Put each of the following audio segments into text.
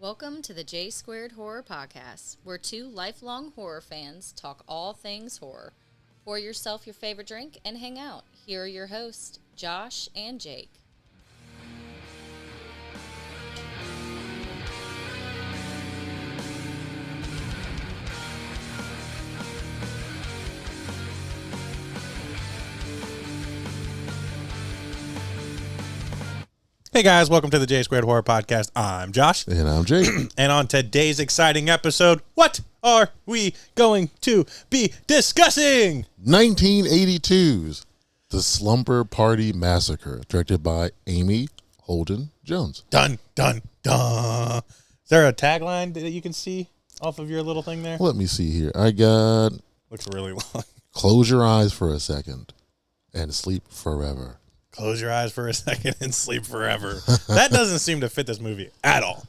Welcome to the J Squared Horror Podcast, where two lifelong horror fans talk all things horror. Pour yourself your favorite drink and hang out. Here are your hosts, Josh and Jake. Hey guys, welcome to the J Squared Horror Podcast. I'm Josh. And I'm Jake. And on today's exciting episode, what are we going to be discussing? 1982's The Slumber Party Massacre, directed by Amy Holden Jones. Dun, dun, dun. Is there a tagline that you can see off of your little thing there? Let me see here. I got... Looks really long. Close your eyes for a second and sleep forever. Close your eyes for a second and sleep forever. That doesn't seem to fit this movie at all.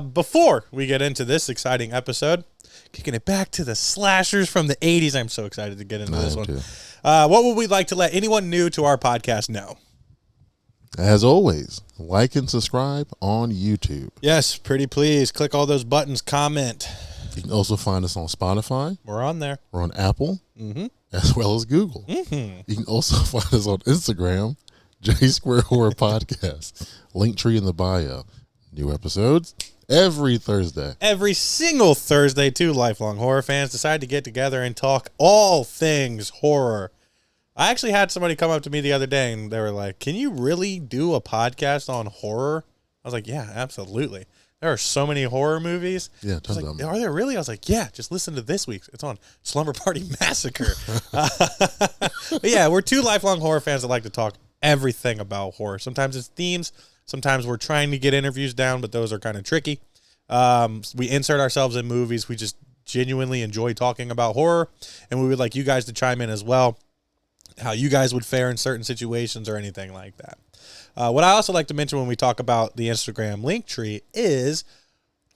Before we get into this exciting episode, kicking it back to the slashers from the 80s. I'm so excited to get into this one. What would we like to let anyone new to our podcast know? As always, like and subscribe on YouTube. Yes, pretty please. Click all those buttons, comment. You can also find us on Spotify. We're on there. We're on Apple, as well as Google. You can also find us on Instagram, J Square Horror Podcast. Link tree in the bio. New episodes every Thursday. Every single Thursday, two lifelong horror fans decide to get together and talk all things horror. I actually had somebody come up to me the other day and they were like, "Can you really do a podcast on horror?" I was like, "Yeah, absolutely. There are so many horror movies." Yeah, tons like, of them. Are there really? I was like, "Yeah, just listen to this week's. It's on Slumber Party Massacre." But yeah, we're two lifelong horror fans that like to talk everything about horror. Sometimes it's themes. Sometimes we're trying to get interviews down, but those are kind of tricky. We insert ourselves in movies. We just genuinely enjoy talking about horror, and we would like you guys to chime in as well, how you guys would fare in certain situations or anything like that. What I also like to mention when we talk about the Instagram link tree is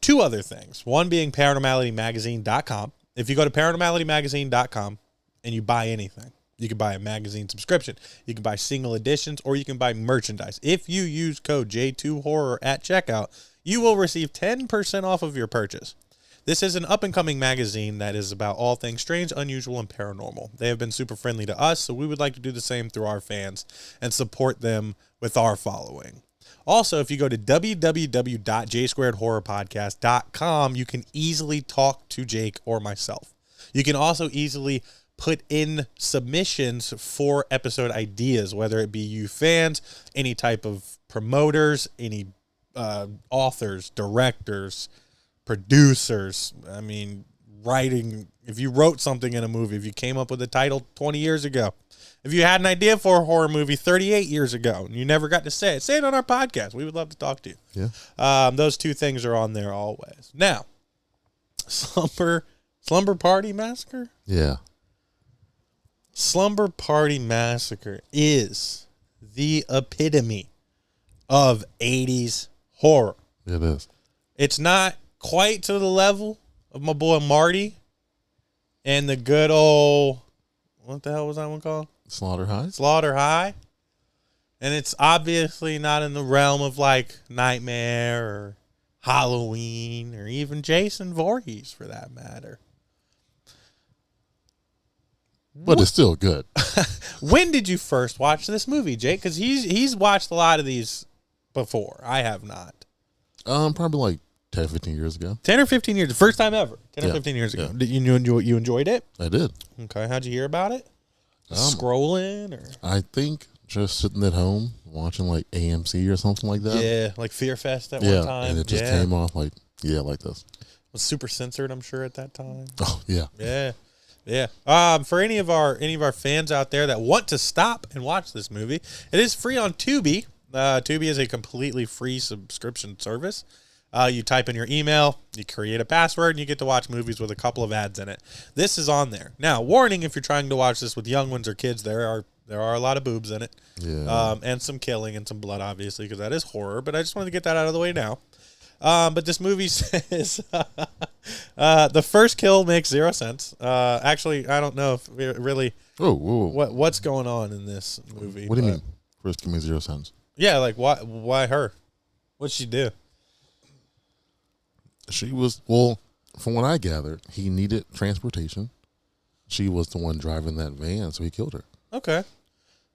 two other things. One being paranormalitymagazine.com. If you go to paranormalitymagazine.com and you buy anything, you can buy a magazine subscription, you can buy single editions, or you can buy merchandise. If you use code J2Horror at checkout, you will receive 10% off of your purchase. This is an up-and-coming magazine that is about all things strange, unusual, and paranormal. They have been super friendly to us, so we would like to do the same through our fans and support them with our following. Also, if you go to www.jsquaredhorrorpodcast.com, you can easily talk to Jake or myself. You can also easily put in submissions for episode ideas, whether it be you fans, any type of promoters, any authors, directors, producers. I mean, writing. If you wrote something in a movie, if you came up with a title 20 years ago, if you had an idea for a horror movie 38 years ago and you never got to say it on our podcast. We would love to talk to you. Yeah. Those two things are on there always. Now, Slumber Party Massacre? Yeah. Slumber Party Massacre is the epitome of 80s horror. It is. It's not quite to the level of my boy Marty and the good old, what the hell was that one called? Slaughter High. Slaughter High. And it's obviously not in the realm of like Nightmare or Halloween or even Jason Voorhees for that matter. But it's still good. When did you first watch this movie, Jake? Because he's watched a lot of these before. I have not. Probably like 10, 15 years ago. 10 or 15 years. The first time ever. 10 or 15 years ago. Yeah. Did you enjoyed it? I did. Okay. How'd you hear about it? Scrolling or? I think just sitting at home watching like AMC or something like that. Yeah, like Fear Fest at one time. And it just came off like this. It was super censored, I'm sure, at that time. Oh, yeah. Yeah. Yeah. For any of our fans out there that want to stop and watch this movie, it is free on Tubi. Tubi is a completely free subscription service. You type in your email, you create a password, and you get to watch movies with a couple of ads in it. This is on there. Now, warning, if you're trying to watch this with young ones or kids, there are a lot of boobs in it. Yeah. And some killing and some blood, obviously, because that is horror. But I just wanted to get that out of the way now. But this movie says the first kill makes 0 sense. Actually, I don't know if it really. Oh, whoa. What's going on in this movie? What do you mean? First kill makes 0 sense. Yeah, like why her? What'd she do? She was, well, from what I gathered, he needed transportation. She was the one driving that van, so he killed her. Okay.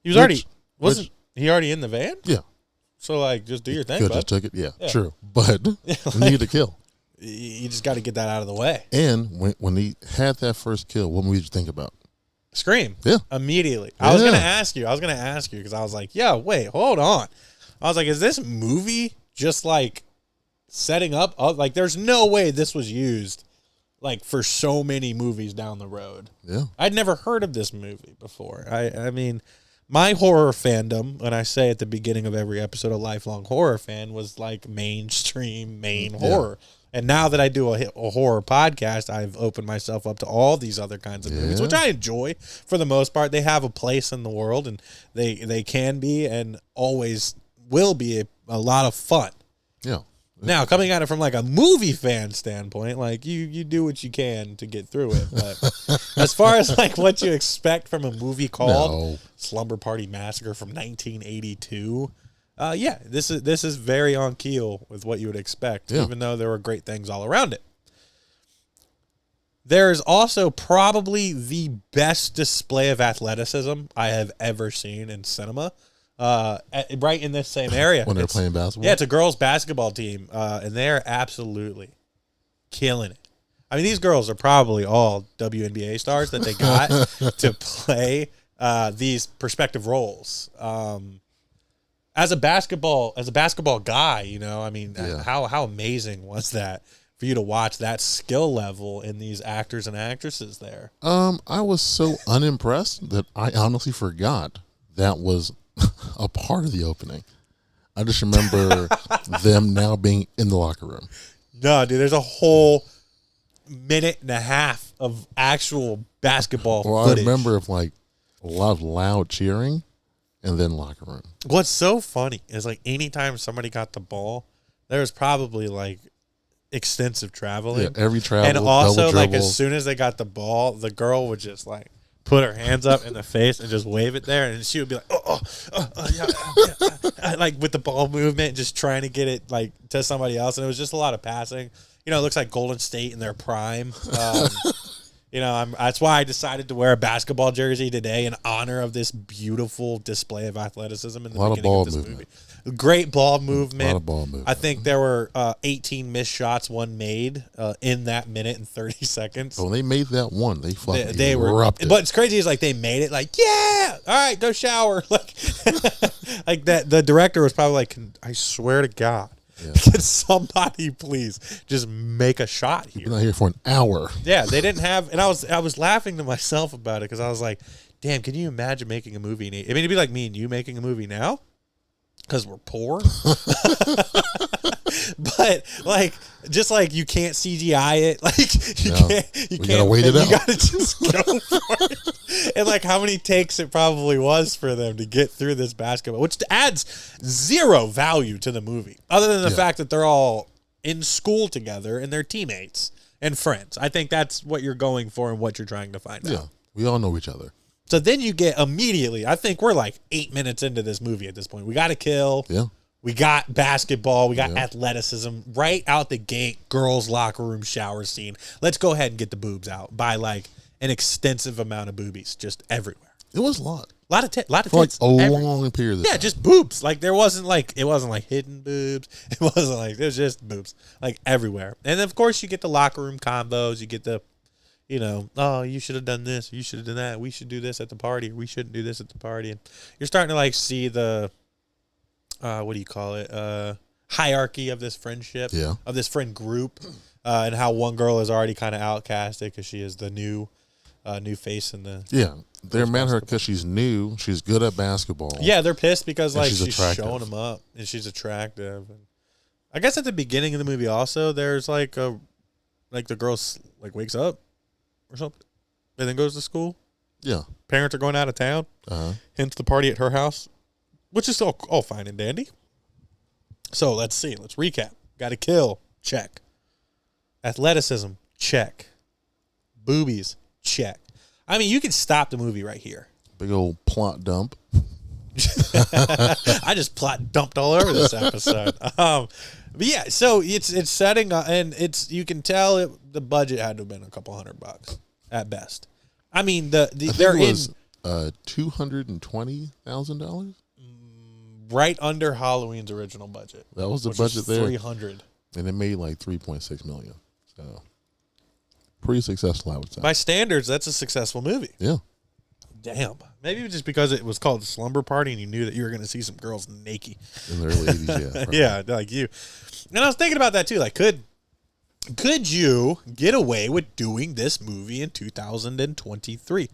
He was wasn't he already in the van? Yeah. So, like, just do your thing, Could bud. just took it. Yeah, true. But he needed to kill. You just got to get that out of the way. And when he had that first kill, what movie did you think about? Scream. Yeah. Immediately. I was going to ask you because I was like, yeah, wait, hold on. I was like, is this movie just like setting up? Like, there's no way this was used like for so many movies down the road. Yeah. I'd never heard of this movie before. I mean, my horror fandom, when I say at the beginning of every episode, a lifelong horror fan, was like mainstream, horror. And now that I do a horror podcast, I've opened myself up to all these other kinds of movies, which I enjoy for the most part. They have a place in the world, and they can be and always will be a lot of fun. Yeah. Now, coming at it from like a movie fan standpoint, like you do what you can to get through it. But as far as like what you expect from a movie called Slumber Party Massacre from 1982, yeah, this is very on keel with what you would expect, even though there were great things all around it. There is also probably the best display of athleticism I have ever seen in cinema. Right in this same area when they're playing basketball. Yeah, it's a girls' basketball team, and they're absolutely killing it. I mean, these girls are probably all WNBA stars that they got to play these prospective roles. As a basketball guy, you know, I mean, how amazing was that for you to watch that skill level in these actors and actresses there? I was so unimpressed that I honestly forgot that was a part of the opening. I just remember them now being in the locker room. No, dude, there's a whole minute and a half of actual basketball footage. I remember of like a lot of loud cheering and then locker room. What's so funny is like anytime somebody got the ball, there was probably like extensive traveling. Yeah, every travel. And also like as soon as they got the ball, the girl would just like put her hands up in the face and just wave it there, and she would be like, yeah, like with the ball movement, just trying to get it like to somebody else. And it was just a lot of passing. You know, it looks like Golden State in their prime. You know, that's why I decided to wear a basketball jersey today in honor of this beautiful display of athleticism in the beginning of this movie. Great ball movement. A lot of ball movement. I think there were 18 missed shots, one made in that minute and 30 seconds. So when they made that one, they fucking they erupted. But it's crazy is like they made it like, yeah, all right, go shower. Like, like that. The director was probably like, I swear to God. Yeah. Can somebody please just make a shot here? You've been out here for an hour. Yeah, they didn't have, and I was laughing to myself about it because I was like, damn, can you imagine making a movie? I mean, it'd be like me and you making a movie now because we're poor. But like, just like you can't CGI it, like you can't gotta wait it out. You gotta just go for it. And like how many takes it probably was for them to get through this basketball, which adds zero value to the movie, other than the fact that they're all in school together and they're teammates and friends. I think that's what you're going for and what you're trying to find out. Yeah, we all know each other. So then you get immediately, I think we're like 8 minutes into this movie at this point. We got to kill. Yeah. We got basketball. We got athleticism. Right out the gate, girls' locker room shower scene. Let's go ahead and get the boobs out by like an extensive amount of boobies just everywhere. It was a lot. A lot of tits. For like a long period of time. Yeah, just boobs. Like it wasn't like hidden boobs. It was just boobs. Like everywhere. And then of course you get the locker room combos. You get the, you know, oh, you should have done this. You should have done that. We should do this at the party. We shouldn't do this at the party. And you're starting to like see the, what do you call it? Hierarchy of this friendship, of this friend group, and how one girl is already kind of outcasted because she is the new face in the. Yeah, they're mad at her because she's new. She's good at basketball. Yeah, they're pissed because like she's attractive. showing them up and she's attractive. And I guess at the beginning of the movie also there's like the girl like wakes up or something and then goes to school. Yeah, parents are going out of town. Hence the party at her house. Which is all fine and dandy. So let's see. Let's recap. Got to kill. Check. Athleticism. Check. Boobies. Check. I mean, you can stop the movie right here. Big old plot dump. I just plot dumped all over this episode. But yeah, so it's setting up, and you can tell the budget had to have been a couple $100 at best. I mean, they're $220,000. Right under Halloween's original budget. That was the budget there. $300, and it made like $3.6 million. So pretty successful, I would say. by standards. That's a successful movie. Yeah. Damn. Maybe just because it was called Slumber Party and you knew that you were going to see some girls naked In the early 80s, yeah. Probably. yeah, like you. And I was thinking about that too. Like, could you get away with doing this movie in 2023?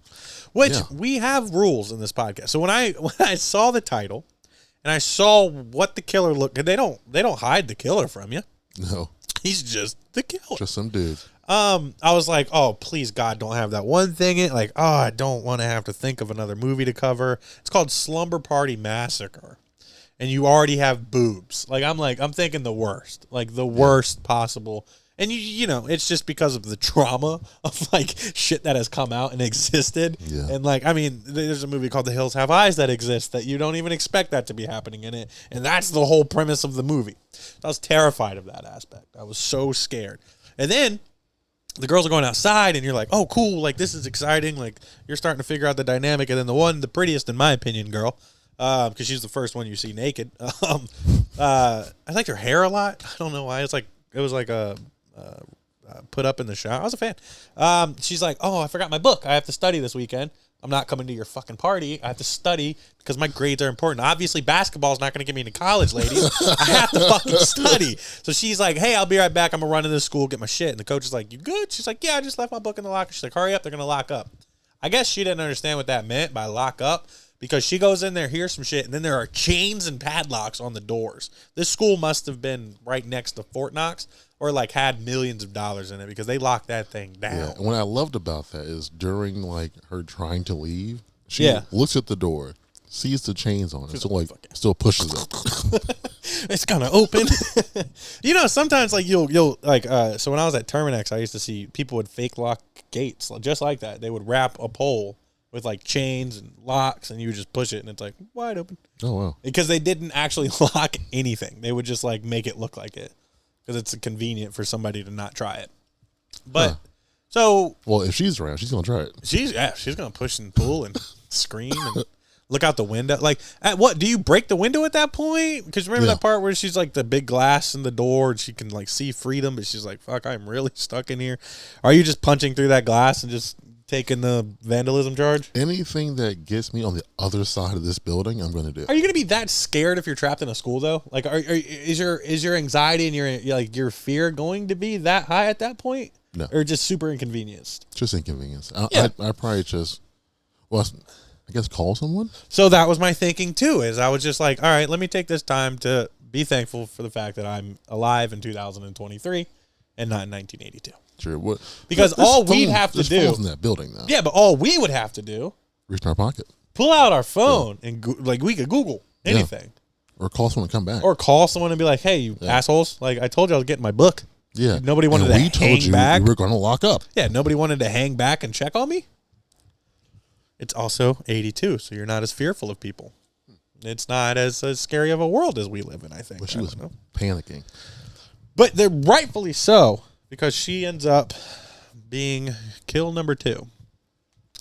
Which we have rules in this podcast. So when I saw the title and I saw what the killer looked, they don't hide the killer from you. No. He's just the killer. Just some dude. I was like, oh, please, God, don't have that one thing in. Like, oh, I don't want to have to think of another movie to cover. It's called Slumber Party Massacre. And you already have boobs. I'm thinking the worst. Like, the worst possible. And, you know, it's just because of the trauma of, like, shit that has come out and existed. Yeah. And, like, I mean, there's a movie called The Hills Have Eyes that exists that you don't even expect that to be happening in it. And that's the whole premise of the movie. So I was terrified of that aspect. I was so scared. And then the girls are going outside and you're like, oh, cool. Like, this is exciting. Like, you're starting to figure out the dynamic. And then the prettiest, in my opinion, girl, because she's the first one you see naked. I liked her hair a lot. I don't know why. It was like a put up in the shower. I was a fan. She's like, oh, I forgot my book. I have to study this weekend. I'm not coming to your fucking party. I have to study because my grades are important. Obviously, basketball is not going to get me into college, ladies. I have to fucking study. So she's like, hey, I'll be right back. I'm going to run to this school, get my shit. And the coach is like, you good? She's like, yeah, I just left my book in the locker. She's like, hurry up. They're going to lock up. I guess she didn't understand what that meant by lock up, because she goes in there, hears some shit, and then there are chains and padlocks on the doors. This school must have been right next to Fort Knox, or like had millions of dollars in it, because they locked that thing down. Yeah. And what I loved about that is during like her trying to leave, she looks at the door, sees the chains on it, still pushes it. It's gonna open. You know, sometimes like you'll like so when I was at Terminex, I used to see people would fake lock gates just like that. They would wrap a pole with like chains and locks, and you would just push it and it's like wide open. Oh wow. Because they didn't actually lock anything. They would just like make it look like it, because it's convenient for somebody to not try it. But so, well, if she's around, she's gonna try it. She's gonna push and pull and scream and look out the window. Like, at what, do you break the window at that point? Because remember that part where she's like the big glass in the door and she can like see freedom, but she's like, fuck, I'm really stuck in here. Are you just punching through that glass and just taking the vandalism charge? Anything that gets me on the other side of this building, I'm going to do. Are you going to be that scared if you're trapped in a school though? Like, is your anxiety and your fear going to be that high at that point? No. Or just super inconvenienced? Just inconvenience. I probably just, I guess call someone. So that was my thinking too, is I was just like, all right, let me take this time to be thankful for the fact that I'm alive in 2023 and not in 1982. Sure. Because all we'd have to do in that building though. Yeah, but all we would have to do, reach in our pocket, pull out our phone and like we could Google anything, or call someone to come back, or call someone and be like, hey, you assholes, like I told you I was getting my book. Yeah. Nobody wanted to hang back. We were going to lock up. Yeah. Nobody wanted to hang back and check on me. It's also 82, so you're not as fearful of people. It's not as scary of a world as we live in, I think. But she was panicking. But they're rightfully so, because she ends up being kill number 2.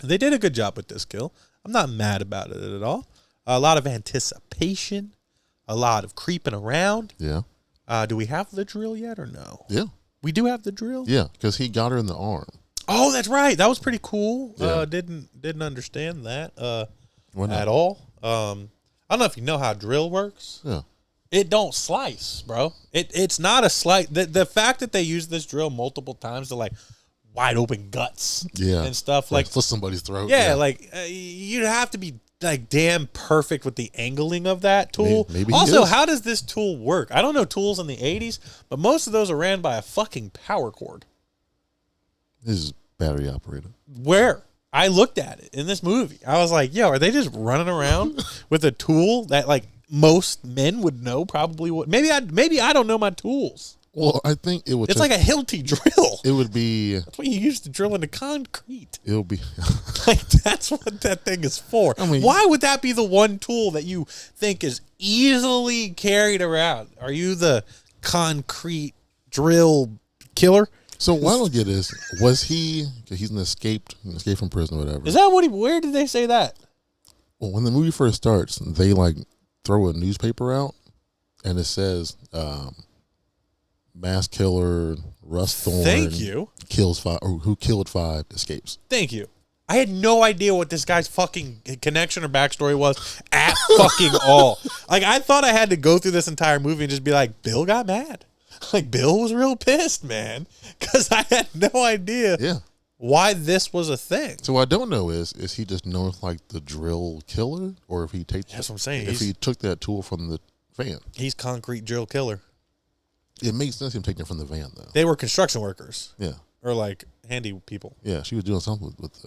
They did a good job with this kill. I'm not mad about it at all. A lot of anticipation, a lot of creeping around. Yeah. Do we have the drill yet or no? Yeah. We do have the drill? Yeah, because he got her in the arm. Oh, that's right. That was pretty cool. Yeah. Didn't understand that at all. I don't know if you know how drill works. Yeah. It don't slice, bro. It's not a slice. The fact that they use this drill multiple times to like wide open guts and stuff like slit somebody's throat. Yeah, like you'd have to be like damn perfect with the angling of that tool. Maybe also, how does this tool work? I don't know tools in the 80s, but most of those are ran by a fucking power cord. This is battery operated. Where? I looked at it in this movie. I was like, yo, are they just running around with a tool that like most men would know probably what? Maybe I don't know my tools. Well, I think it would. It's like a Hilti drill. It would be. That's what you use to drill into concrete. It'll be. Like, that's what that thing is for. I mean, why would that be the one tool that you think is easily carried around? Are you the concrete drill killer? So what I don't get is, was he? He's escaped from prison or whatever. Is that what he? Where did they say that? Well, when the movie first starts, they like throw a newspaper out, and it says, "Mass killer Russ Thorne." Thank you. Kills 5, or who killed 5 escapes. Thank you. I had no idea what this guy's fucking connection or backstory was at fucking all. Like, I thought I had to go through this entire movie and just be like, Bill got mad. Like, Bill was real pissed, man. Because I had no idea why this was a thing. So what I don't know is he just known as like the drill killer, or if he That's what I'm saying. If he took that tool from the van. He's concrete drill killer. It makes sense him taking it from the van though. They were construction workers. Yeah. Or like handy people. Yeah, she was doing something with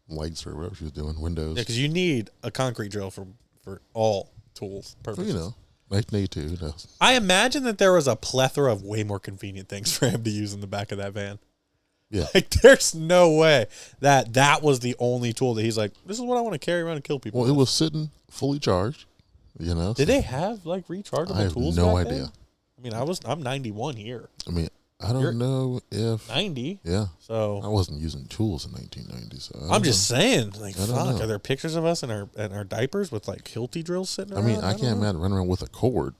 lights or whatever she was doing, windows. Yeah, because you need a concrete drill for all tools purposes. Well, 1982, who knows? I imagine that there was a plethora of way more convenient things for him to use in the back of that van. Yeah. Like, there's no way that was the only tool that he's like, this is what I want to carry around and kill people Well, with. it was sitting fully charged, Did they have, like, rechargeable I have tools no back idea. then? I mean, I'm 91 here. I mean, I don't know if 90. Yeah. So I wasn't using tools in 1990. So I'm just saying, like, I don't fuck, know. are there pictures of us in our diapers with like Hilti drills sitting I around? mean, I can't imagine running around with a cord.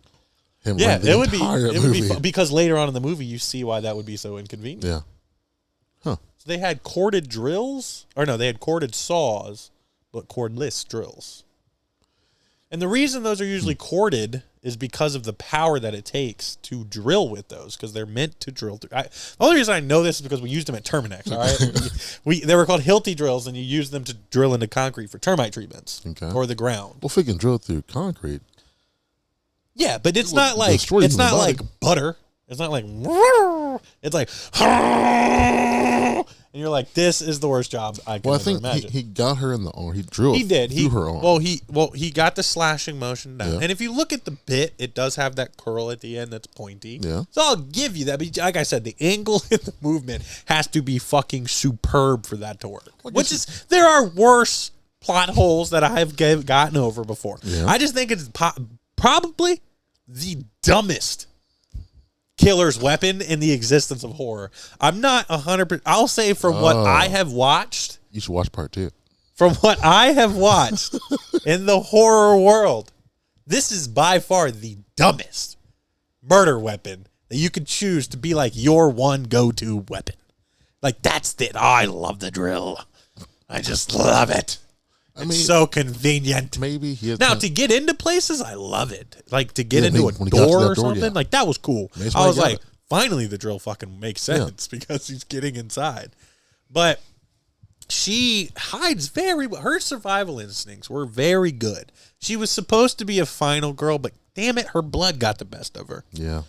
Him Yeah, running the it would be entire movie. because later on in the movie you see why that would be so inconvenient. Yeah. Huh. So they had corded drills, or no, they had corded saws, but cordless drills. And the reason those are usually corded is because of the power that it takes to drill with those, because they're meant to drill through. The only reason I know this is because we used them at Terminex, all right? They were called Hilti drills, and you use them to drill into concrete for termite treatments or the ground. Well, if we can drill through concrete. Yeah, but it's will not like destroy you it's from the not body. like butter. It's not like it's like and you're like, this is the worst job I could Well, I ever think imagine. he got her in the arm. He drilled. He did. Through her arm. Well, he got the slashing motion down. Yeah. And if you look at the bit, it does have that curl at the end that's pointy. Yeah. So I'll give you that. But like I said, the angle in the movement has to be fucking superb for that to work. There are worse plot holes that I have gotten over before. Yeah. I just think it's probably the dumbest killer's weapon in the existence of horror. I'm not 100%. I'll say from what I have watched. You should watch part 2. From what I have watched in the horror world, this is by far the dumbest murder weapon that you could choose to be like your one go-to weapon. Like, that's it. Oh, I love the drill. I just love it. It's so convenient. Maybe he has Now, to get into places, I love it. Like, to get into a when he got to door that or door, something, yeah. like, that was cool. That's I why was he got like, it. finally the drill fucking makes sense because he's getting inside. But she hides her survival instincts were very good. She was supposed to be a final girl, but damn it, her blood got the best of her. Yeah.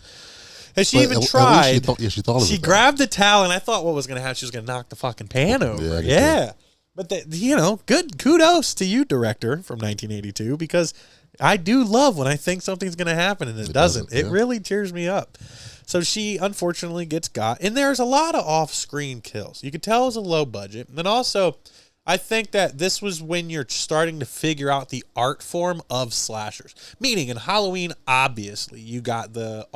And she But even at least tried. she thought of She it, though. grabbed the towel, and I thought what was going to happen, she was going to knock the fucking pan over. Yeah, I did Yeah. But, good kudos to you, director, from 1982, because I do love when I think something's going to happen and it doesn't. It yeah. really cheers me up. So she, unfortunately, gets got. And there's a lot of off-screen kills. You could tell it was a low budget. And then also, I think that this was when you're starting to figure out the art form of slashers. Meaning, in Halloween, obviously, you got the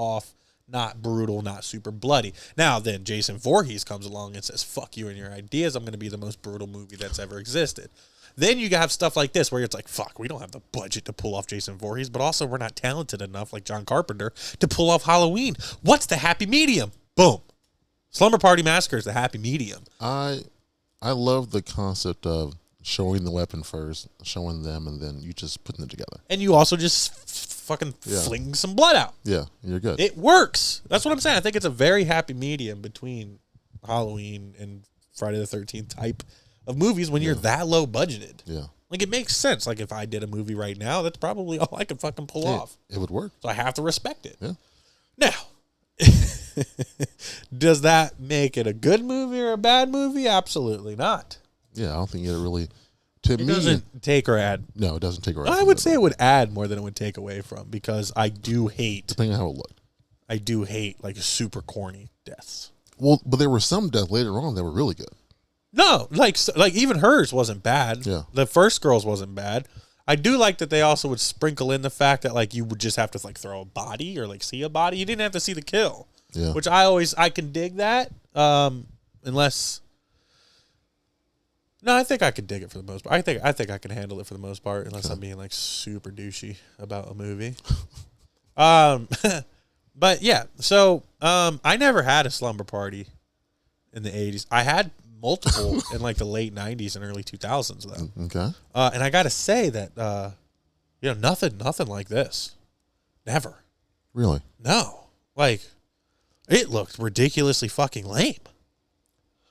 not brutal, not super bloody. Now then, Jason Voorhees comes along and says, fuck you and your ideas. I'm going to be the most brutal movie that's ever existed. Then you have stuff like this where it's like, fuck, we don't have the budget to pull off Jason Voorhees, but also we're not talented enough like John Carpenter to pull off Halloween. What's the happy medium? Boom. Slumber Party Massacre is the happy medium. I love the concept of showing the weapon first, showing them, and then you just putting it together. And you also just fucking fling some blood out. Yeah, you're good. It works. That's what I'm saying. I think it's a very happy medium between Halloween and Friday the 13th type of movies when you're that low budgeted. Yeah. Like, it makes sense. Like, if I did a movie right now, that's probably all I could fucking pull off. It would work. So I have to respect it. Yeah. Now, does that make it a good movie or a bad movie? Absolutely not. Yeah, I don't think it really. To It me, doesn't take or add. no, it doesn't take away. I would say it would add more than it would take away from, because I do hate, depending on how it looked. like, super corny deaths. Well, but there were some deaths later on that were really good. No, like even hers wasn't bad. Yeah. The first girl's wasn't bad. I do like that they also would sprinkle in the fact that like you would just have to like throw a body or like see a body. You didn't have to see the kill. Yeah. Which I can dig that. Unless no, I think I could dig it for the most part. I think I can handle it for the most part, unless I'm being like super douchey about a movie. But yeah, so I never had a slumber party in the 80s. I had multiple in like the late 90s and early 2000s though. Okay. And I got to say that nothing like this. Never. Really? No. Like it looked ridiculously fucking lame.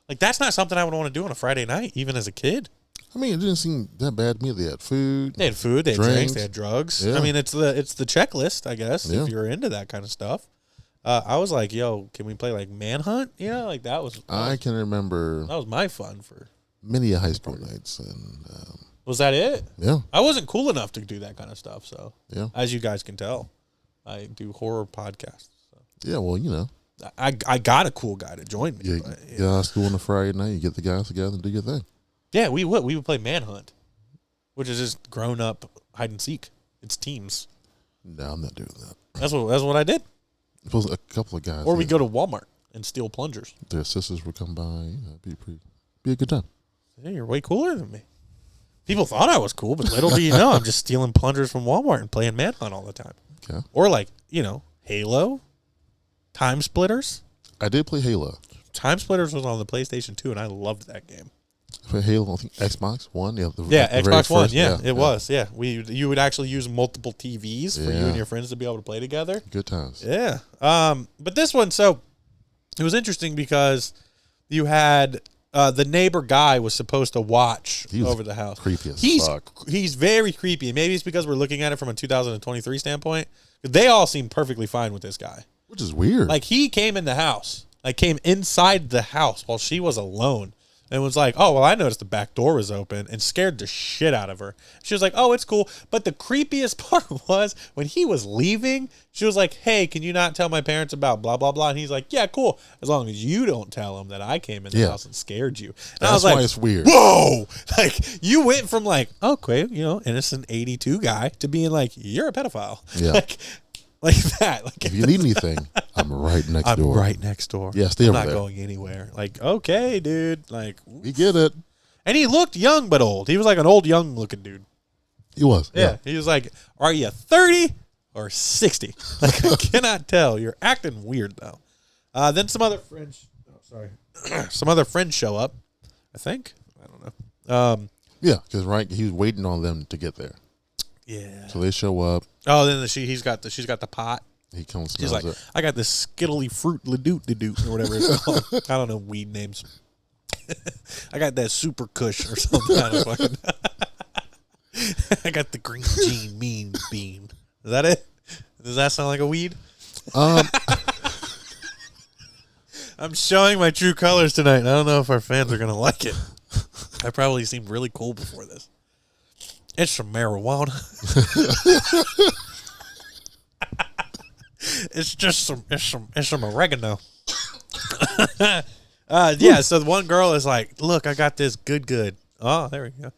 Like that's not something I would want to do on a Friday night, even as a kid. I mean, it didn't seem that bad to me. They had food. They had food, they had drinks, they had drugs. Yeah. I mean, it's the checklist, I guess, Yeah. if you're into that kind of stuff. I was like, yo, can we play like Manhunt? You know, like that was Can remember that was my fun for. many high school nights, and Was that it? yeah, I wasn't cool enough to do that kind of stuff, so yeah, as you guys can tell, I do horror podcasts. So. yeah. Well, you know, I got a cool guy to join me. you but, get out of school on a Friday night, you get the guys together and do your thing. yeah, we would play Manhunt, which is just grown up hide and seek. It's teams. No, I'm not doing that. That's what I did. Suppose a couple of guys, Or we go to Walmart and steal plungers. their sisters would come by. You know, be a good time. Yeah, you're way cooler than me. People thought I was cool, but little do you know, I'm just stealing plungers from Walmart and playing Manhunt all the time. Okay. Or like, Halo, Time Splitters. I did play Halo. Time Splitters was on the PlayStation 2, and I loved that game. I played Halo, I think Xbox One. Yeah, the Xbox very One. first, Yeah, it was. Yeah, you would actually use multiple TVs for you Yeah. and your friends to be able to play together. Good times. Yeah. But this one, so it was interesting because you had the neighbor guy was supposed to watch He was over the house. creepy as fuck. He's very creepy. Maybe it's because we're looking at it from a 2023 standpoint. They all seem perfectly fine with this guy. Which is weird. Like he came in the house, like came inside the house while she was alone. And was like, oh, well, I noticed the back door was open and scared the shit out of her. She was like, oh, it's cool. But the creepiest part was when he was leaving, she was like, hey, can you not tell my parents about blah, blah, blah? And he's like, yeah, cool. As long as you don't tell them that I came in the house and scared you. And I was That's like, why it's weird. whoa. Like, you went from like, okay, innocent 82 guy to being like, you're a pedophile. Yeah. Like that. Like, If you need anything, I'm right next door. I'm right next door. Yeah, stay I'm over not there. going anywhere. Like, okay, dude. Like, We get it. and he looked young but old. He was like an old, young looking dude. He was. Yeah. He was like, are you 30 or 60? Like, I cannot tell. You're acting weird, though. Then some other friends, some other friends show up, I think. I don't know. Yeah, because he was waiting on them to get there. Yeah. So they show up. Oh, then she's got the pot. He comes. She's smells like, it. I got this skittly fruit ladoot or whatever it's called. I don't know weed names. I got that super kush or something. I don't fucking I got the green gene mean bean. Is that it? Does that sound like a weed? I'm showing my true colors tonight, and I don't know if our fans are going to like it. I probably seemed really cool before this. It's some marijuana. It's just some oregano. Yeah, so the one girl is like, look, I got this good. Oh, there we go.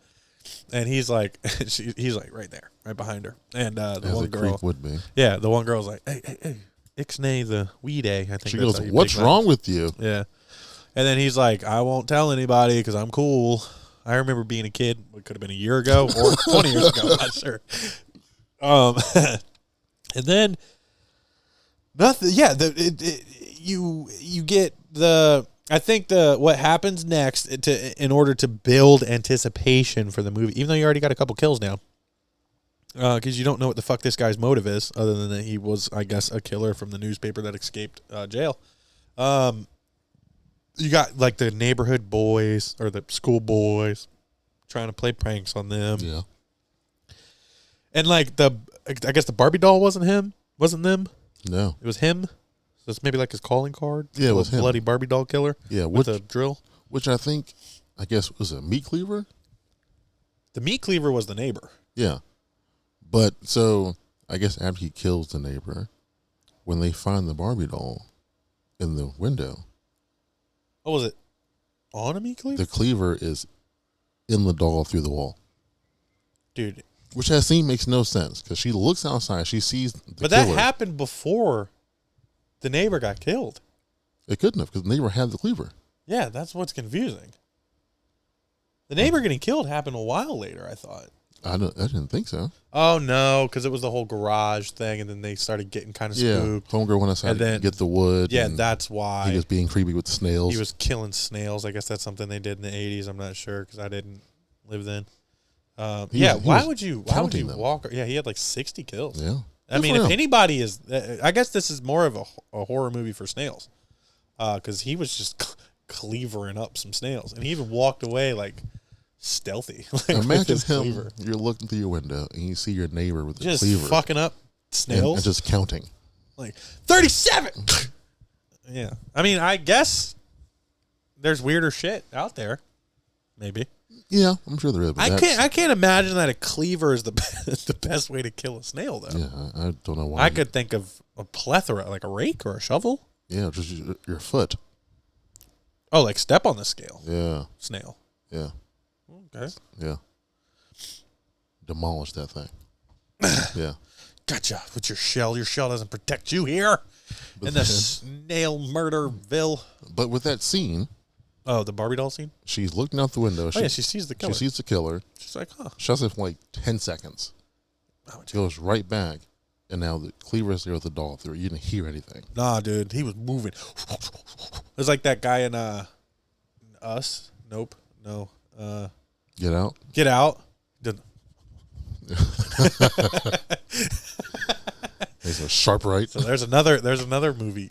And he's like, he's like right there, right behind her. And the As one a girl creep would be. yeah, the one girl's like, hey, ixnay the weed I think She that's goes, how you "What's pick that." wrong with you?" Yeah. And then he's like, I won't tell anybody because I'm cool. I remember being a kid. It could have been a year ago or 20 years ago. I'm not sure. And then nothing. Yeah. You get the. I think what happens next in order to build anticipation for the movie, even though you already got a couple kills now, because you don't know what the fuck this guy's motive is, other than that he was, I guess, a killer from the newspaper that escaped jail. You got like the neighborhood boys or the school boys trying to play pranks on them. Yeah. And like I guess the Barbie doll wasn't them. No. It was him. So it's maybe like his calling card. Yeah, it was him. Bloody Barbie doll killer. Yeah, with a drill. Which I guess was a meat cleaver. The meat cleaver was the neighbor. Yeah. But so I guess after he kills the neighbor, when they find the Barbie doll in the window. What was it? On a meat cleaver? The cleaver is in the doll through the wall. Dude. Which that scene makes no sense because she looks outside. She sees the But killer. that happened before the neighbor got killed. It couldn't have because the neighbor had the cleaver. Yeah, that's what's confusing. The neighbor getting killed happened a while later, I thought. I didn't think so. Oh, no, because it was the whole garage thing, and then they started getting kind of spooked. Homegirl went outside to get the wood. Yeah, that's why. He was being creepy with the snails. He was killing snails. I guess that's something they did in the 80s. I'm not sure because I didn't live then. Why would you walk? Yeah, he had like 60 kills. Yeah. I mean, if anybody is, I guess this is more of a horror movie for snails because he was just cleavering up some snails, and he even walked away like stealthy. Like, imagine him. Cleaver. You're looking through your window and you see your neighbor with the cleaver, fucking up snails, and just counting, like 37. Yeah, I mean, I guess there's weirder shit out there, maybe. Yeah, I'm sure there is. I can't imagine that a cleaver is the best way to kill a snail, though. Yeah, I don't know why. I could think of a plethora, like a rake or a shovel. Yeah, just your foot. Oh, like step on the scale. Yeah. Snail. Yeah. Okay. Yeah. Demolish that thing. Yeah. Gotcha. With your shell. Your shell doesn't protect you here in the snail murderville. But with that scene. Oh, the Barbie doll scene? She's looking out the window. She sees the killer. She sees the killer. She's like, huh. Shuts it for like 10 seconds. Goes right back. And now the cleaver is there with the doll through. You didn't hear anything. Nah, dude. He was moving. It's like that guy in Us. Nope. No. Get Out? Get Out. He's a sharp right. So there's another movie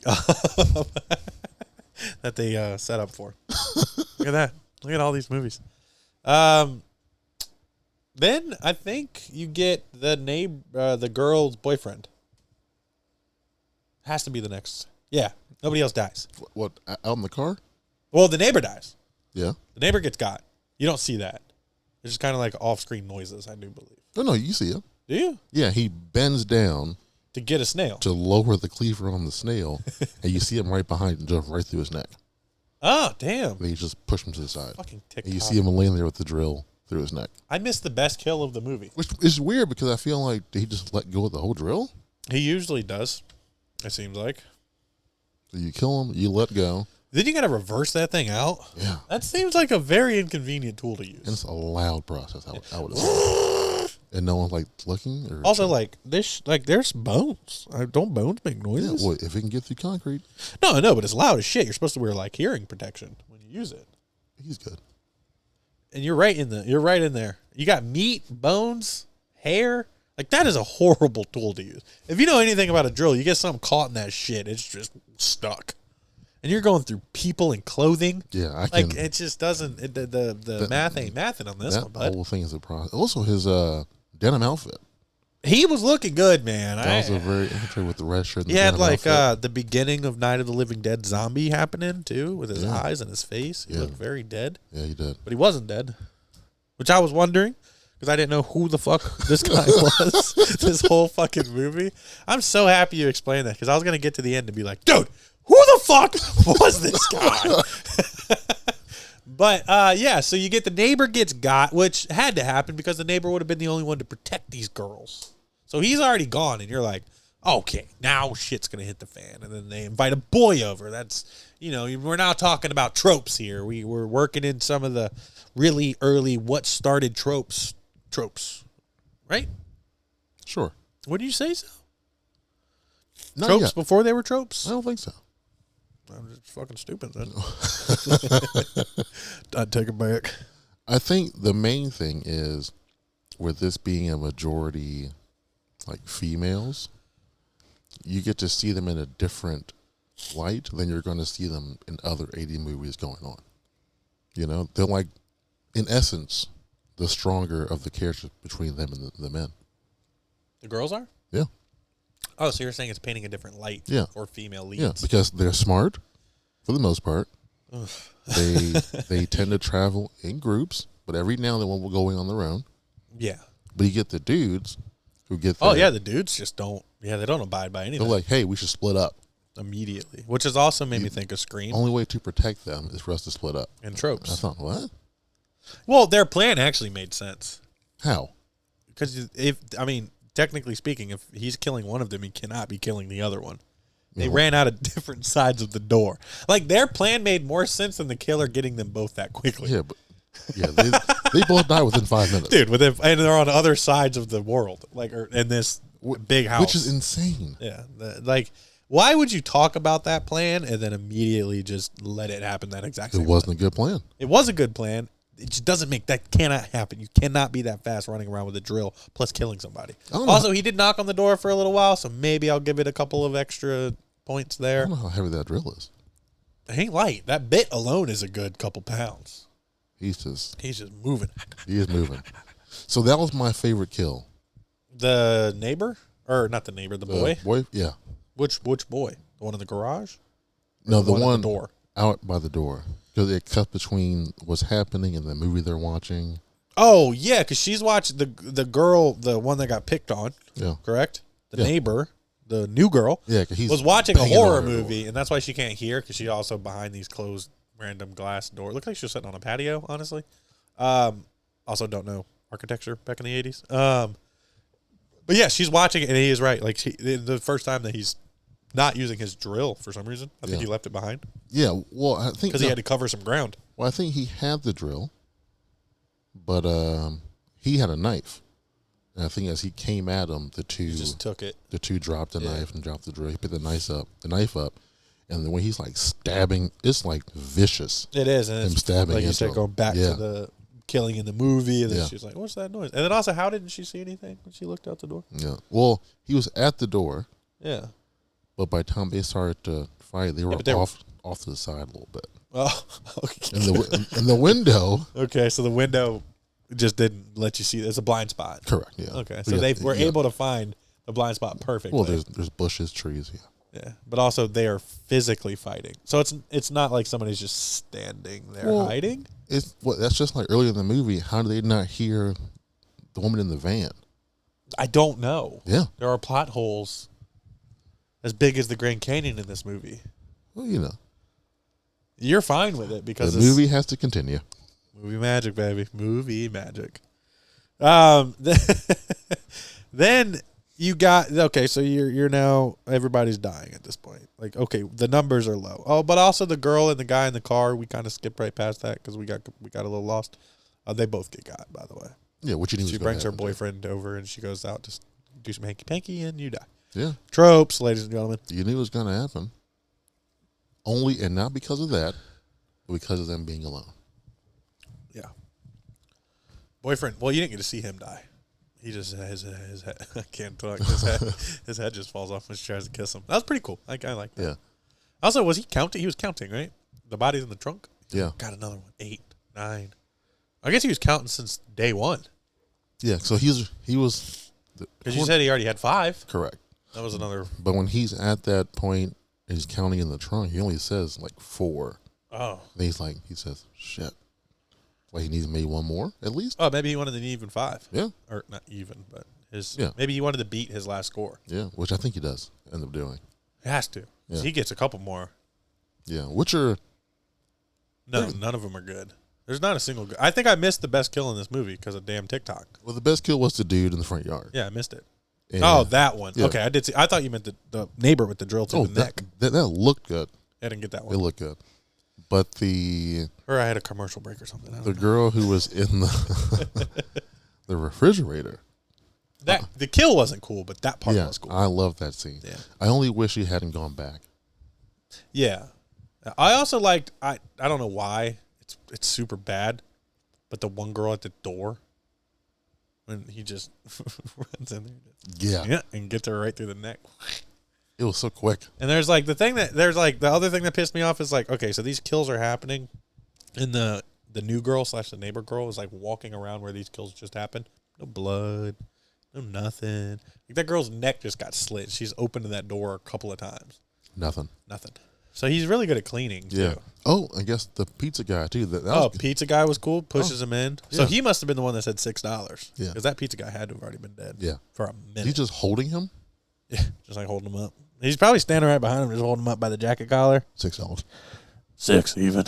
that they set up for. Look at that. Look at all these movies. Then I think you get the girl's boyfriend. Has to be the next. Yeah. Nobody else dies. What, out in the car? Well, the neighbor dies. Yeah. The neighbor gets got. You don't see that. It's just kind of like off-screen noises, I do believe. Oh, no, you see him. Do you? Yeah, he bends down. To get a snail. To lower the cleaver on the snail, and you see him right behind and jump right through his neck. Oh, damn. And you just push him to the side. Fucking TikTok. And you see him laying there with the drill through his neck. I missed the best kill of the movie. Which is weird because I feel like, did he just let go of the whole drill? He usually does, it seems like. So you kill him, you let go. Then you got to reverse that thing out. Yeah. That seems like a very inconvenient tool to use. And it's a loud process, I would assume. And no one's like looking? Or also, like, there's bones. Don't bones make noises? Yeah, well, if it can get through concrete. No, I know, but it's loud as shit. You're supposed to wear, like, hearing protection when you use it. He's good. And you're right in there. You got meat, bones, hair. Like, that is a horrible tool to use. If you know anything about a drill, you get something caught in that shit, it's just stuck. And you're going through people and clothing. Yeah, I can. Like, it just doesn't, the math ain't mathing on this one, bud. That whole thing is a process. Also, his denim outfit. He was looking good, man. That was a very interesting with the red shirt. And he had, like, the beginning of Night of the Living Dead zombie happening, too, with his eyes and his face. He looked very dead. Yeah, he did. But he wasn't dead, which I was wondering. Because I didn't know who the fuck this guy was this whole fucking movie. I'm so happy you explained that because I was going to get to the end and be like, dude, who the fuck was this guy? But, yeah, so you get the neighbor gets got, which had to happen because the neighbor would have been the only one to protect these girls. So he's already gone, and you're like, okay, now shit's going to hit the fan. And then they invite a boy over. That's, we're now talking about tropes here. We're working in some of the really early what started tropes, right? Sure. What do you say so? Not Tropes yet. before they were tropes? I don't think so. I'm just fucking stupid then. I'd take it back. I think the main thing is, with this being a majority, like, females, you get to see them in a different light than you're going to see them in other 80 movies going on. They're like, in essence, the stronger of the characters between them and the men. The girls are? Yeah. Oh, so you're saying it's painting a different light for female leads? Yeah, because they're smart, for the most part. They tend to travel in groups, but every now and then one will go on their own. Yeah. But you get the dudes who get the dudes just don't, they don't abide by anything. They're like, hey, we should split up. immediately, which has also made me think of Scream. Only way to protect them is for us to split up. And tropes. I thought, what? Well, their plan actually made sense. How? Because technically speaking, if he's killing one of them, he cannot be killing the other one. They ran out of different sides of the door. Like, their plan made more sense than the killer getting them both that quickly. Yeah, but they both die within 5 minutes. Dude, and they're on other sides of the world, like, or in this big house. Which is insane. Yeah. Why would you talk about that plan and then immediately just let it happen that exact same It wasn't a good plan. It was a good plan. It just doesn't that cannot happen. You cannot be that fast running around with a drill plus killing somebody. Also, he did knock on the door for a little while, so maybe I'll give it a couple of extra points there. I don't know how heavy that drill is. It ain't light. That bit alone is a good couple pounds. He's just moving. He is moving. So that was my favorite kill. The neighbor? Or not the neighbor, the boy? Boy, yeah. Which boy? The one in the garage? No, the one at the door. Out by the door. Because it cuts between what's happening and the movie they're watching. Oh, yeah, because she's watching the girl, the one that got picked on, correct? The neighbor, the new girl, because he was watching a horror movie, and that's why she can't hear, because she's also behind these closed random glass doors. Looks like she was sitting on a patio, honestly. Also don't know architecture back in the 80s. But yeah, she's watching it, and he is right. Like, the first time that he's not using his drill for some reason, I think he left it behind. Yeah, well, I think because he had to cover some ground. Well, I think he had the drill, but he had a knife, and I think as he came at him, he just took it. The two dropped the knife and dropped the drill. He picked the knife up, and the way he's like stabbing, it's like vicious. It is, and him it's stabbing. Like you said, going back to the killing in the movie, and then she's like, "What's that noise?" And then also, how didn't she see anything when she looked out the door? Yeah, well, he was at the door. Yeah. But by the time they started to fight, they were off to the side a little bit. Oh, okay. And the window. Okay, so the window just didn't let you see. It's a blind spot. Correct. Yeah. Okay, so they were able to find the blind spot perfectly. Well, there's bushes, trees. Yeah. Yeah, but also they are physically fighting, so it's not like somebody's just standing there hiding. That's just like earlier in the movie. How do they not hear the woman in the van? I don't know. Yeah, there are plot holes as big as the Grand Canyon in this movie. Well, you know. You're fine with it because the movie has to continue. Movie magic, baby. Movie magic. Then you got, so you're now, everybody's dying at this point. Like, okay, the numbers are low. Oh, but also the girl and the guy in the car, we kind of skipped right past that because we got a little lost. They both get got, by the way. Yeah, what you need. She brings her boyfriend over and she goes out to do some hanky-panky and you die. Yeah. Tropes, ladies and gentlemen. You knew it was going to happen. Only, and not because of that, but because of them being alone. Yeah. Boyfriend, well, you didn't get to see him die. He just, his head, I can't talk, his head just falls off when she tries to kiss him. That was pretty cool. I like that. Yeah. Also, was he counting? He was counting, right? The body's in the trunk? Yeah. Got another one. 8, 9. I guess he was counting since day one. Yeah, so he was... Because you said he already had 5. Correct. That was another... But when he's at that point, and he's counting in the trunk, he only says like 4. Oh. And he says, shit. Like he needs maybe one more at least? Oh, maybe he wanted an even 5. Yeah. Or not even, but maybe he wanted to beat his last score. Yeah, which I think he does end up doing. He has to. Yeah. He gets a couple more. Yeah, which are... No, none of them are good. There's not a single good. I think I missed the best kill in this movie because of damn TikTok. Well, the best kill was the dude in the front yard. Yeah, I missed it. And that one. Yeah. Okay, I did see. I thought you meant the neighbor with the drill to the neck. That looked good. I didn't get that one. It looked good. But or I had a commercial break or something. The girl who was in the refrigerator. The kill wasn't cool, but that part was cool. I love that scene. Yeah. I only wish he hadn't gone back. Yeah. I also liked, I don't know why, it's super bad, but the one girl at the door, when he just runs in there and gets her right through the neck. It was so quick. And there's like the other thing that pissed me off is like, okay, so these kills are happening, and the new girl / the neighbor girl is like walking around where these kills just happened. No blood, no nothing. Like that girl's neck just got slit. She's opened to that door a couple of times. Nothing. So he's really good at cleaning too. Yeah. Oh, I guess the pizza guy too. Pizza guy was cool. Pushes him in. So he must have been the one that said $6. Yeah. Because that pizza guy had to have already been dead. Yeah. For a minute. He's just holding him. Yeah. Just like holding him up. He's probably standing right behind him, just holding him up by the jacket collar. $6. $6 even.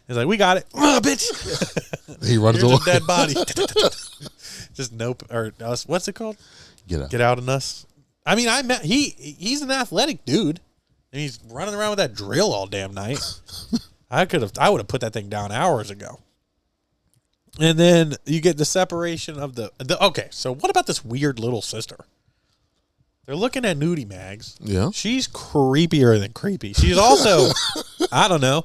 He's like, we got it. Oh, bitch. He runs Here's away. a dead body. Just nope. Or what's it called? Get out of us. I mean, he's an athletic dude, and he's running around with that drill all damn night. I would have put that thing down hours ago. And then you get the separation of the okay, so what about this weird little sister? They're looking at nudie mags. Yeah. She's creepier than creepy. She's also, I don't know,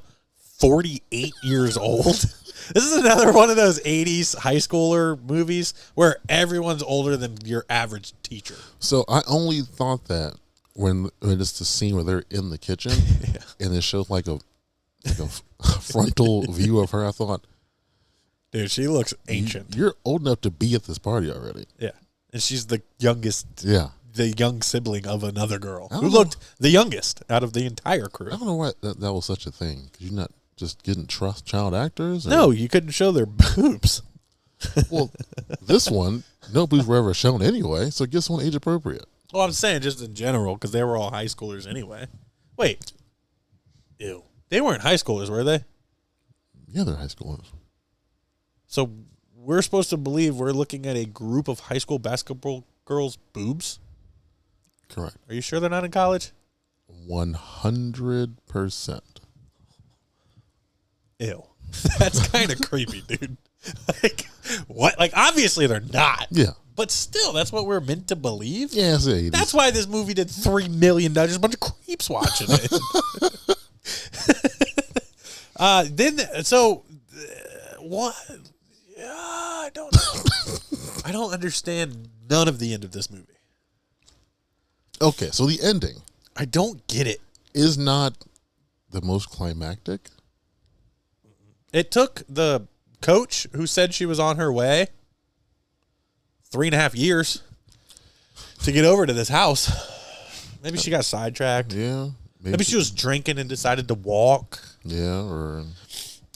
48 years old. This is another one of those 80s high schooler movies where everyone's older than your average teacher. So I only thought that when it's the scene where they're in the kitchen and it shows like a frontal view of her. I thought, dude, she looks ancient. You're old enough to be at this party already. Yeah. And she's the youngest. Yeah. The young sibling of another girl who know. looked the youngest out of the entire crew. I don't know why that was such a thing. Because you're not just getting trust child actors? Or? No, you couldn't show their boobs. Well, this one, no boobs were ever shown anyway, so it gets one age appropriate. Well, I'm saying just in general because they were all high schoolers anyway. Wait. Ew. They weren't high schoolers, were they? Yeah, they're high schoolers. So we're supposed to believe we're looking at a group of high school basketball girls' boobs? Correct. Are you sure they're not in college? 100%. Ew. That's kind of creepy, dude. Like, what? Like, obviously they're not. Yeah. But still, that's what we're meant to believe? Yeah, it's the 80s. That's why this movie did $3 million. There's a bunch of creeps watching it. What? Yeah, I don't know. I don't understand none of the end of this movie. Okay, so the ending I don't get it. is not the most climactic. It took the coach who said she was on her way 3.5 years to get over to this house. Maybe she got sidetracked. Yeah. Maybe she was drinking and decided to walk. Yeah, or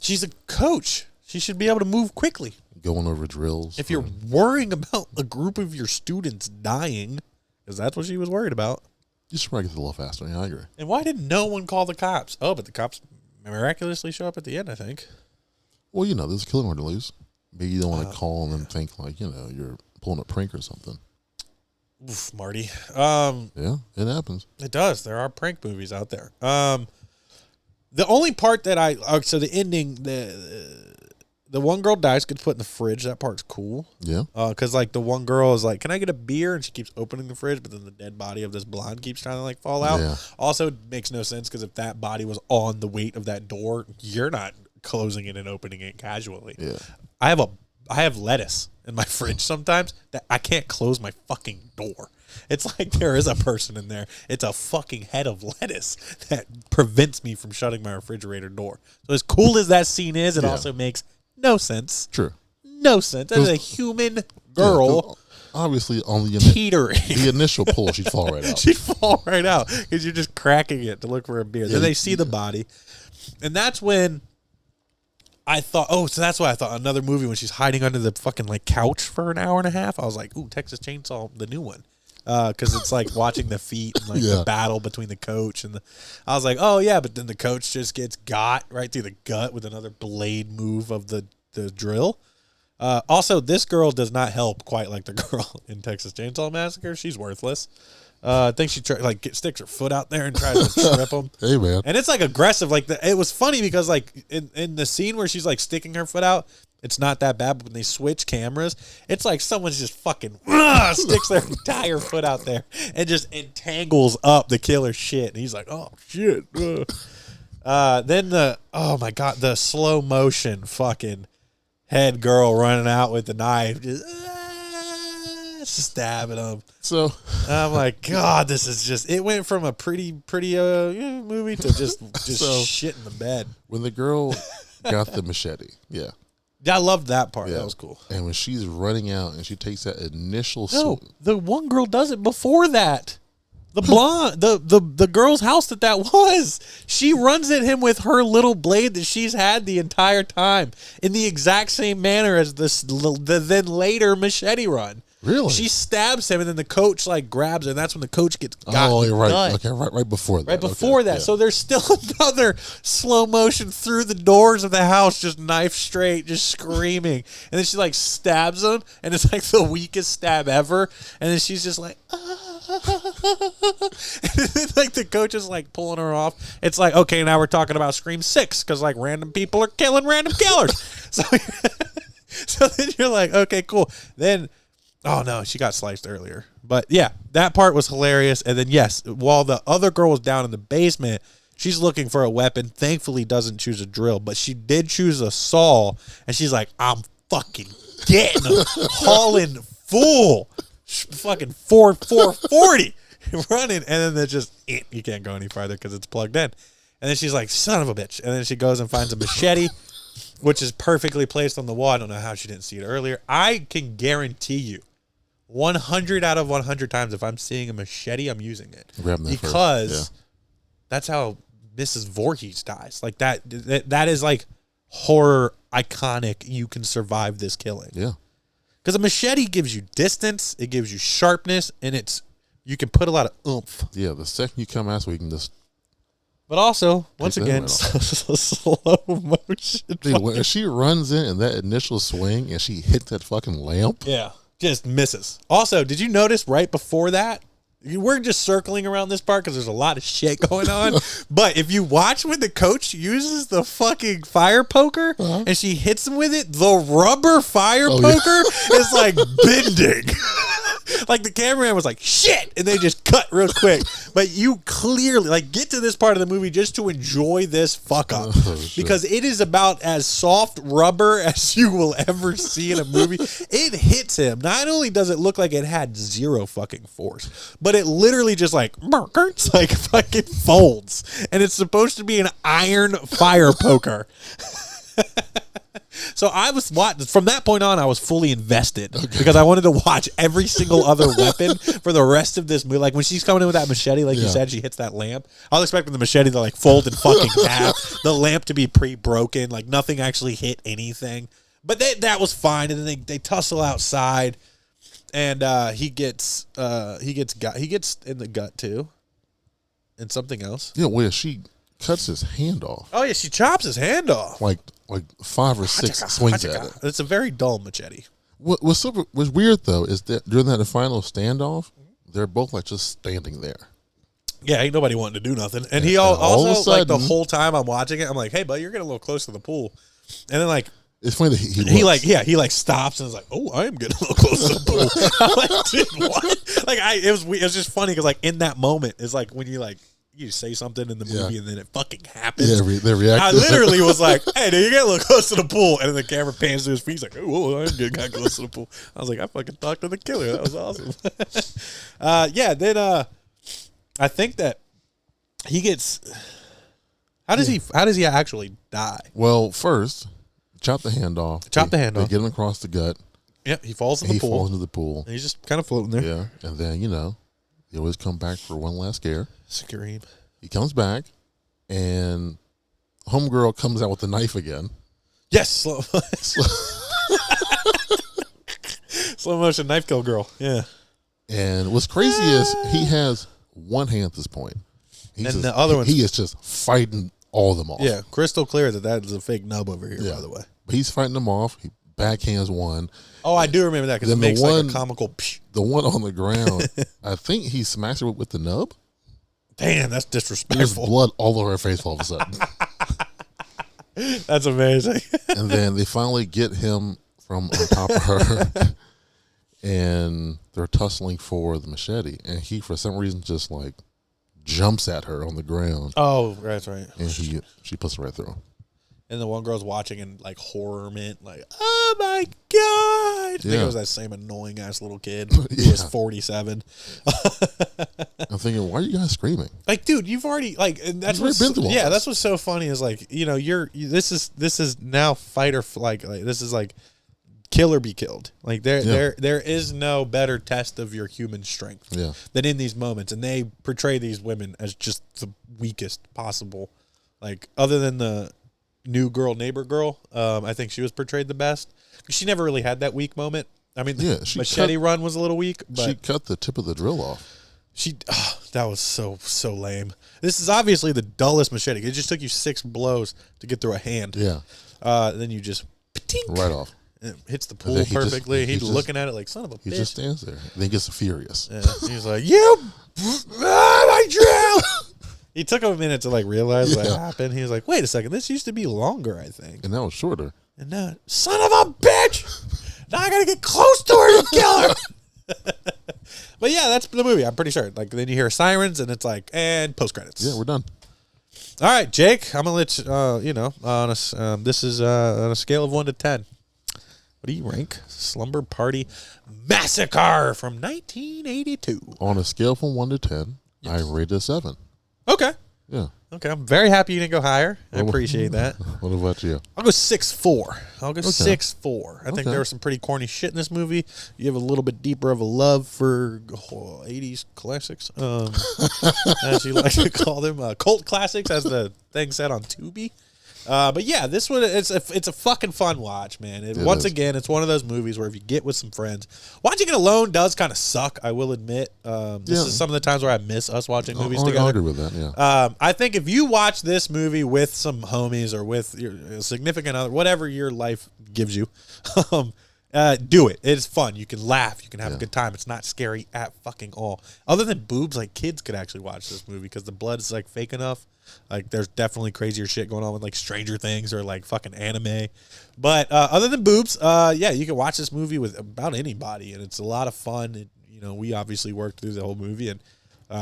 She's a coach. She should be able to move quickly. going over drills. If you're worrying about a group of your students dying, because that's what she was worried about. You should probably get a little faster. Yeah, I agree. And why did no one call the cops? Oh, but the cops miraculously show up at the end, I think. Well, there's a killing order to lose. Maybe you don't want to call them and think like, you're pulling a prank or something. Oof, Marty. Yeah, it happens. It does. There are prank movies out there. The only part that so the ending, the one girl dies, gets put in the fridge. That part's cool. Yeah. Because like the one girl is like, "Can I get a beer?" And she keeps opening the fridge, but then the dead body of this blonde keeps trying to like fall out. Yeah. Also, it makes no sense because if that body was on the weight of that door, you're not closing it and opening it casually. Yeah. I have lettuce in my fridge sometimes that I can't close my fucking door. It's like there is a person in there. It's a fucking head of lettuce that prevents me from shutting my refrigerator door. So as cool as that scene is, it also makes no sense. True. No sense. That is a human girl obviously on teetering. the initial pull, she'd fall right out. She'd fall right out because you're just cracking it to look for a beer. Then they see the body. And that's when I thought, so that's why I thought another movie when she's hiding under the fucking like couch for an hour and a half. I was like, ooh, Texas Chainsaw, the new one. Because it's like watching the feet and like the battle between the coach and I was like, oh yeah, but then the coach just gets got right through the gut with another blade move of the drill. Also, this girl does not help quite like the girl in Texas Chainsaw Massacre. She's worthless. I think she sticks her foot out there and tries to trip him. Hey man, and it's like aggressive. Like it was funny because like in the scene where she's like sticking her foot out, it's not that bad. But when they switch cameras, it's like someone's just fucking sticks their entire foot out there and just entangles up the killer shit. And he's like, oh shit. Then the slow motion fucking head girl running out with the knife, just stabbing him. So I'm like, God, this is just. It went from a pretty movie to just shit in the bed. When the girl got the machete, yeah, I loved that part. Yeah. That was cool. And when she's running out and she takes that initial No, swing. the one girl does it before that. The blonde, the girl's house that was. She runs at him with her little blade that she's had the entire time in the exact same manner as the then later machete run. Really? She stabs him, and then the coach like grabs her, and that's when the coach gets got. Oh, in you're the right. gut. Okay, right before that. Right before that. Yeah. So there's still another slow motion through the doors of the house, just knife straight, just screaming. And then she like stabs him, and it's like the weakest stab ever. And then she's just like, and then like the coach is like pulling her off. It's like, okay, now we're talking about Scream 6 because like random people are killing random killers. So then you're like, okay, cool. Then, oh no, she got sliced earlier. But yeah, that part was hilarious. And then yes, while the other girl was down in the basement, she's looking for a weapon. Thankfully doesn't choose a drill, but she did choose a saw. And she's like, I'm fucking getting them, hauling full, fucking 440 running. And then they're just, you can't go any farther because it's plugged in. And then she's like, son of a bitch. And then she goes and finds a machete, which is perfectly placed on the wall. I don't know how she didn't see it earlier. I can guarantee you 100 out of 100 times if I'm seeing a machete, I'm using it. Because that's how Mrs. Voorhees dies. Like that is like horror iconic. You can survive this killing. Yeah. Because a machete gives you distance, it gives you sharpness, and you can put a lot of oomph. Yeah, the second you come out, we can just. But also, once again, slow motion. Dude, when she runs in and that initial swing and she hits that fucking lamp. Yeah, just misses. Also, did you notice right before that? We're just circling around this part because there's a lot of shit going on. But if you watch when the coach uses the fucking fire poker and she hits him with it, the rubber fire poker is like bending. Like the cameraman was like, shit, and they just cut real quick. But you clearly like get to this part of the movie just to enjoy this fuck up. Because it is about as soft rubber as you will ever see in a movie. It hits him. Not only does it look like it had zero fucking force, but it literally just like fucking folds. And it's supposed to be an iron fire poker. So I was from that point on, I was fully invested because I wanted to watch every single other weapon for the rest of this movie. Like when she's coming in with that machete, like you said, she hits that lamp. I was expecting the machete to like fold and fucking half, the lamp to be pre-broken, like nothing actually hit anything. But that was fine. And then they tussle outside, and he gets in the gut too, and something else. Yeah, where she cuts his hand off. Oh yeah, she chops his hand off. Like 5 or 6 swings at it. It's a very dull machete. What's weird though is that during that final standoff, they're both like just standing there. Yeah, ain't nobody wanting to do nothing. And he all of a also sudden, like the whole time I'm watching it, I'm like, hey, bud, you're getting a little close to the pool. And then like it's funny that he stops and is like, oh, I am getting a little close to the pool. I'm like, dude, what? Like it was just funny because like in that moment it's like when you say something in the movie and then it fucking happens. Yeah, they react. I literally was like, hey, dude, you get a little close to the pool. And then the camera pans to his feet. He's like, oh, I'm getting kind of close to the pool. I was like, I fucking talked to the killer. That was awesome. Then I think that he gets, how does he actually die? Well, first, chop the hand off. They get him across the gut. Yep, he falls in the pool. He falls into the pool. And he's just kind of floating there. Yeah, and then, they always come back for one last scare. Scream. He comes back, and homegirl comes out with the knife again. Yes, slow motion knife kill girl. Yeah. And what's crazy is he has one hand at this point. The other one, he is just fighting all of them off. Yeah, crystal clear that is a fake nub over here, by the way. But he's fighting them off. He backhands one. Oh, I do remember that because it makes like a comical psh. The one on the ground, I think he smashed her with the nub. Damn, that's disrespectful. There's blood all over her face all of a sudden. That's amazing. And then they finally get him from on top of her, and they're tussling for the machete. And he, for some reason, just like jumps at her on the ground. Oh, that's right. And she puts her right through him. And the one girl's watching in like horrorment, like, oh my God. I think it was that same annoying ass little kid who was 47. I'm thinking, why are you guys screaming? Like, dude, you've already and that's what's that's what's so funny is like, this is now fight or like this is like kill or be killed. Like there is no better test of your human strength than in these moments. And they portray these women as just the weakest possible. Like other than the new girl, neighbor girl, I think she was portrayed the best. She never really had that weak moment. I mean, Yeah, machete run was a little weak, but she cut the tip of the drill off. That was so lame. This is obviously the dullest machete. It just took you 6 blows to get through a hand. Yeah. Then you just right off. It hits the pool perfectly. He's looking at it like, son of a bitch. He just stands there. And then gets furious. Yeah. He's like, you my drill. He took him a minute to like realize what happened. He was like, wait a second, this used to be longer, I think. And that was shorter. And now, son of a bitch! Now I gotta get close to her to kill her. But yeah, that's the movie. I'm pretty sure. Like then you hear sirens, and it's like, and post credits. Yeah, we're done. All right, Jake. I'm gonna let you know. This is on a scale of 1 to 10. What do you rank Slumber Party Massacre from 1982? On a scale from 1 to 10, I rate it a 7. Okay. Yeah. Okay, I'm very happy you didn't go higher. I appreciate that. What about you? I'll go 6.4. I'll go 6.4. I think there was some pretty corny shit in this movie. You have a little bit deeper of a love for 80s classics, as you like to call them, cult classics, as the thing said on Tubi. But yeah, this one it's a fucking fun watch, man. Once again, it's one of those movies where if you get with some friends, watching it alone does kind of suck. I will admit. This is some of the times where I miss us watching movies together. I agree with that. Yeah. I think if you watch this movie with some homies or with your significant other, whatever your life gives you, do it. It's fun. You can laugh. You can have a good time. It's not scary at fucking all. Other than boobs, like kids could actually watch this movie because the blood's like fake enough. Like there's definitely crazier shit going on with like Stranger Things or like fucking anime. But other than boobs, yeah, you can watch this movie with about anybody, and it's a lot of fun. We obviously worked through the whole movie and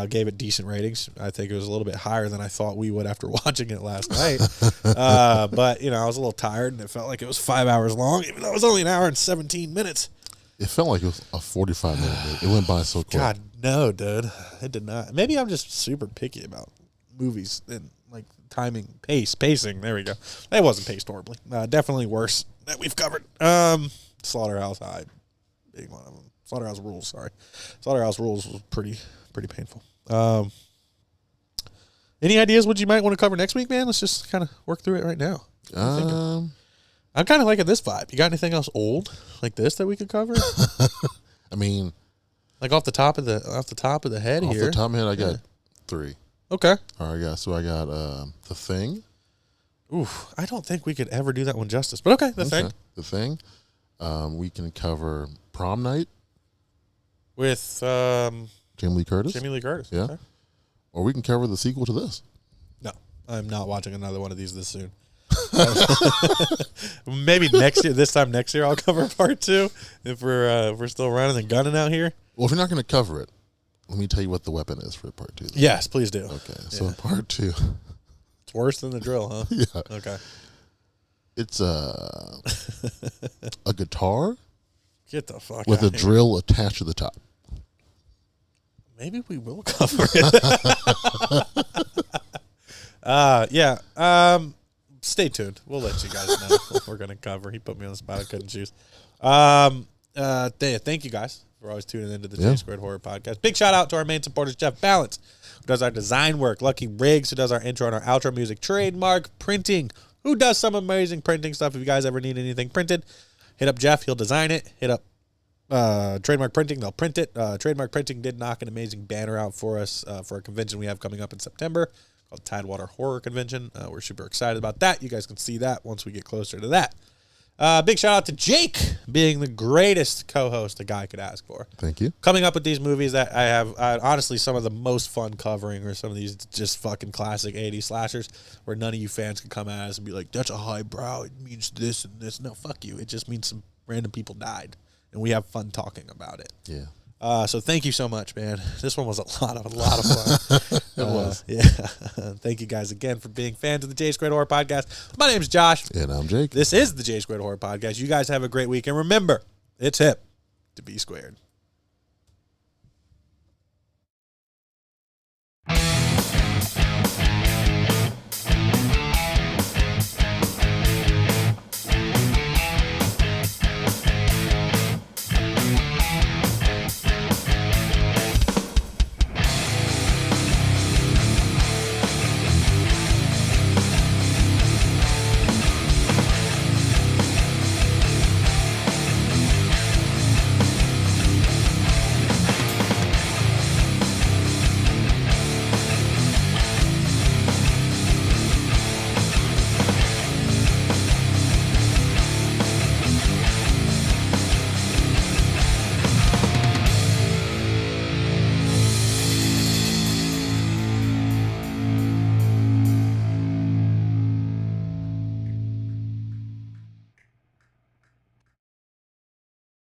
gave it decent ratings. I think it was a little bit higher than I thought we would after watching it last night. But I was a little tired, and it felt like it was 5 hours long, even though it was only an hour and 17 minutes. It felt like it was a 45-minute movie. It went by so quick. God, no, dude. It did not. Maybe I'm just super picky about movies and like timing, pacing. There we go. It wasn't paced horribly. Definitely worse that we've covered. Slaughterhouse High being one of them. Slaughterhouse Rules. Sorry, Slaughterhouse Rules was pretty painful. Any ideas what you might want to cover next week, man? Let's just kind of work through it right now. I'm kind of liking this vibe. You got anything else old like this that we could cover? I mean, like off the top of the head off here. the top of my head, I got 3. Okay. All right, guys. So I got The Thing. Oof, I don't think we could ever do that one justice. But okay, The Thing. The Thing. We can cover Prom Night with Jamie Lee Curtis. Yeah. Okay. Or we can cover the sequel to this. No, I'm not watching another one of these this soon. Maybe next year. This time next year, I'll cover part 2 if we're still running and gunning out here. Well, if you're not going to cover it, let me tell you what the weapon is for part 2. Yes, please do. Okay, so part 2. It's worse than the drill, huh? Yeah. Okay. It's a guitar. Get the fuck with out a here. drill attached to the top. Maybe we will cover it. Yeah. Stay tuned. We'll let you guys know what we're gonna cover. He put me on the spot. I couldn't choose. Thank you guys for always tuning into the J Squared Horror Podcast. Big shout out to our main supporters, Jeff Balance, who does our design work, Lucky Riggs, who does our intro and our outro music, Trademark Printing, who does some amazing printing stuff. If you guys ever need anything printed, hit up Jeff. He'll design it. Hit up Trademark Printing. They'll print it. Trademark Printing did knock an amazing banner out for us for a convention we have coming up in September called Tidewater Horror Convention. We're super excited about that. You guys can see that once we get closer to that. Big shout out to Jake being the greatest co-host a guy could ask for. Thank you. Coming up with these movies that I have honestly some of the most fun covering, or some of these just fucking classic 80s slashers where none of you fans can come at us and be like, that's a highbrow, it means this and this. No, fuck you. It just means some random people died, and we have fun talking about it. Yeah. So thank you so much, man. This one was a lot of fun. It was. Yeah. Thank you guys again for being fans of the J Squared Horror Podcast. My name's Josh. And I'm Jake. This is the J Squared Horror Podcast. You guys have a great week. And remember, it's hip to be squared.